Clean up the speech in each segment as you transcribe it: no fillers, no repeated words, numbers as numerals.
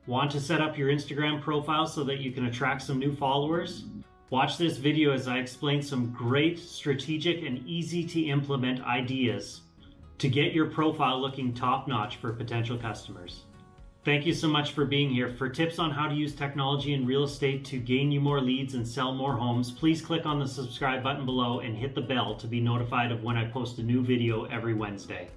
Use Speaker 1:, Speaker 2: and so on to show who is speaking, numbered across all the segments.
Speaker 1: Want to set up your Instagram profile so that you can attract some new followers? Watch this video as I explain some great strategic and easy to implement ideas to get your profile looking top-notch for potential customers. Thank you so much for being here. For tips on how to use technology in real estate to gain you more leads and sell more homes, please click on the subscribe button below and hit the bell to be notified of when I post a new video every Wednesday.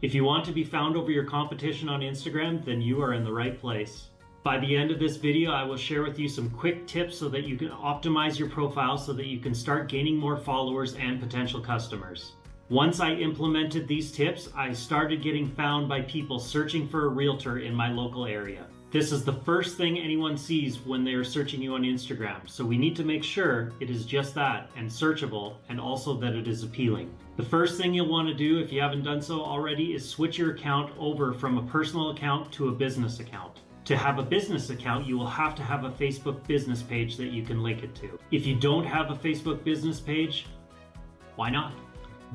Speaker 1: If you want to be found over your competition on Instagram, then you are in the right place. By the end of this video, I will share with you some quick tips so that you can optimize your profile so that you can start gaining more followers and potential customers. Once I implemented these tips, I started getting found by people searching for a realtor in my local area. This is the first thing anyone sees when they are searching you on Instagram, so we need to make sure it is just that and searchable, and also that it is appealing. The first thing you'll want to do, if you haven't done so already, is switch your account over from a personal account to a business account. To have a business account, you will have to have a Facebook business page that you can link it to. If you don't have a Facebook business page, why not?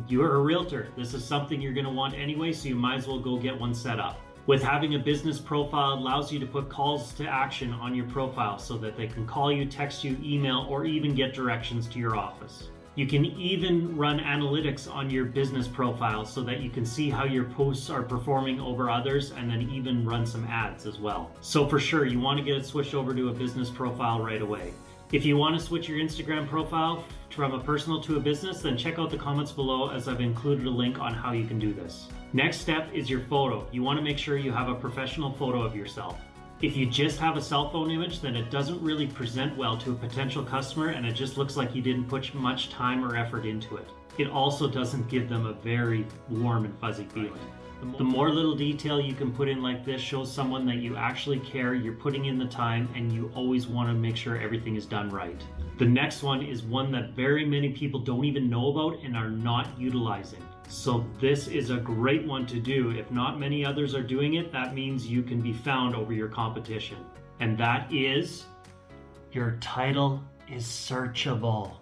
Speaker 1: You're a realtor. This is something you're going to want anyway, so you might as well go get one set up. With having a business profile, it allows you to put calls to action on your profile so that they can call you, text you, email, or even get directions to your office. You can even run analytics on your business profile so that you can see how your posts are performing over others, and then even run some ads as well. So for sure, you want to get it switched over to a business profile right away. If you want to switch your Instagram profile from a personal to a business, then check out the comments below as I've included a link on how you can do this. Next step is your photo. You want to make sure you have a professional photo of yourself. If you just have a cell phone image, then it doesn't really present well to a potential customer, and it just looks like you didn't put much time or effort into it. It also doesn't give them a very warm and fuzzy feeling. The more little detail you can put in like this shows someone that you actually care, you're putting in the time, and you always want to make sure everything is done right. The next one is one that very many people don't even know about and are not utilizing. So this is a great one to do. If not many others are doing it, that means you can be found over your competition. And that is, your title is searchable.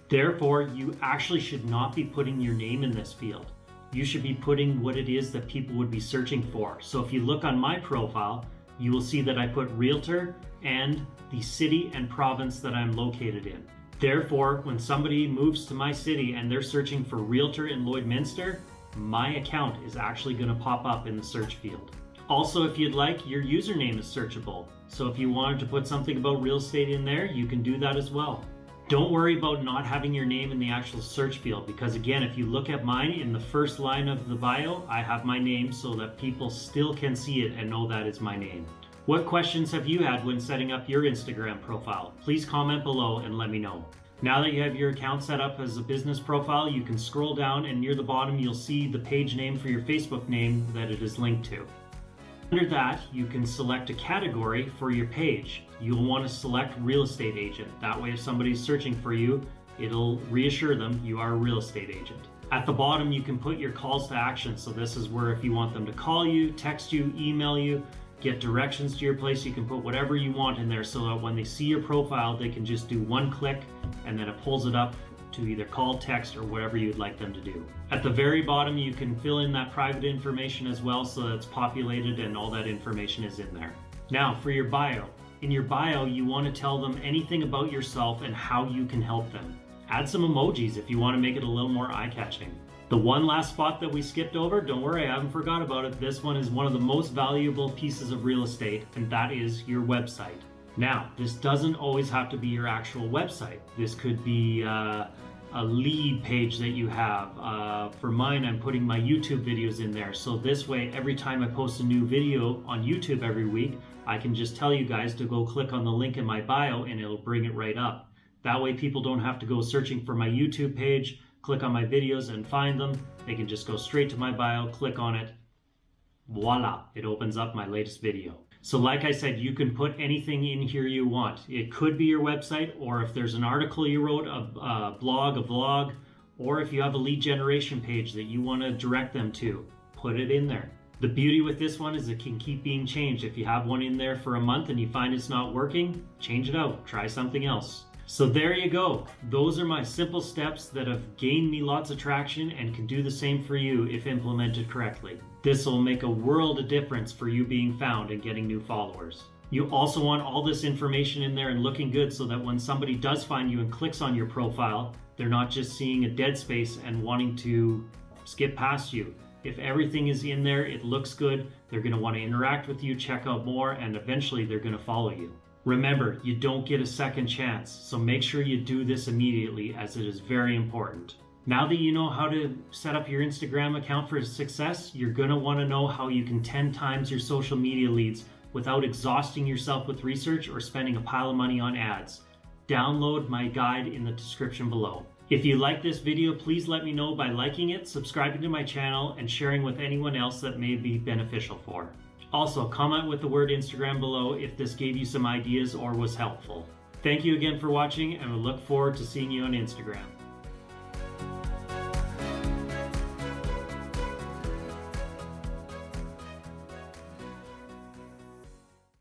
Speaker 1: Therefore, you actually should not be putting your name in this field. You should be putting what it is that people would be searching for. So if you look on my profile, you will see that I put realtor and the city and province that I'm located in. Therefore, when somebody moves to my city and they're searching for realtor in Lloydminster, my account is actually going to pop up in the search field. Also, if you'd like, your username is searchable. So if you wanted to put something about real estate in there, you can do that as well. Don't worry about not having your name in the actual search field, because again, if you look at mine, in the first line of the bio, I have my name so that people still can see it and know that is my name. What questions have you had when setting up your Instagram profile? Please comment below and let me know. Now that you have your account set up as a business profile, you can scroll down, and near the bottom you'll see the page name for your Facebook name that it is linked to. Under that, you can select a category for your page. You'll want to select real estate agent. That way if somebody's searching for you, it'll reassure them you are a real estate agent. At the bottom, you can put your calls to action. So this is where if you want them to call you, text you, email you, get directions to your place, you can put whatever you want in there so that when they see your profile, they can just do one click and then it pulls it up to either call, text, or whatever you'd like them to do. At the very bottom, you can fill in that private information as well so that it's populated and all that information is in there. Now for your bio. In your bio, you want to tell them anything about yourself and how you can help them. Add some emojis if you want to make it a little more eye-catching. The one last spot that we skipped over, don't worry, I haven't forgot about it. This one is one of the most valuable pieces of real estate, and that is your website. Now, this doesn't always have to be your actual website. This could be a lead page that you have. For mine, I'm putting my YouTube videos in there. So this way, every time I post a new video on YouTube every week, I can just tell you guys to go click on the link in my bio and it'll bring it right up. That way people don't have to go searching for my YouTube page, click on my videos and find them. They can just go straight to my bio, click on it. Voila, it opens up my latest video. So like I said, you can put anything in here you want. It could be your website, or if there's an article you wrote, a blog, a vlog, or if you have a lead generation page that you want to direct them to, put it in there. The beauty with this one is it can keep being changed. If you have one in there for a month and you find it's not working, change it out, try something else. So there you go. Those are my simple steps that have gained me lots of traction and can do the same for you if implemented correctly. This will make a world of difference for you being found and getting new followers. You also want all this information in there and looking good so that when somebody does find you and clicks on your profile, they're not just seeing a dead space and wanting to skip past you. If everything is in there, it looks good, they're going to want to interact with you, check out more, and eventually they're going to follow you. Remember, you don't get a second chance, so make sure you do this immediately as it is very important. Now that you know how to set up your Instagram account for success, you're going to want to know how you can 10 times your social media leads without exhausting yourself with research or spending a pile of money on ads. Download my guide in the description below. If you like this video, please let me know by liking it, subscribing to my channel, and sharing with anyone else that may be beneficial for. Also, comment with the word Instagram below if this gave you some ideas or was helpful. Thank you again for watching, and we look forward to seeing you on Instagram.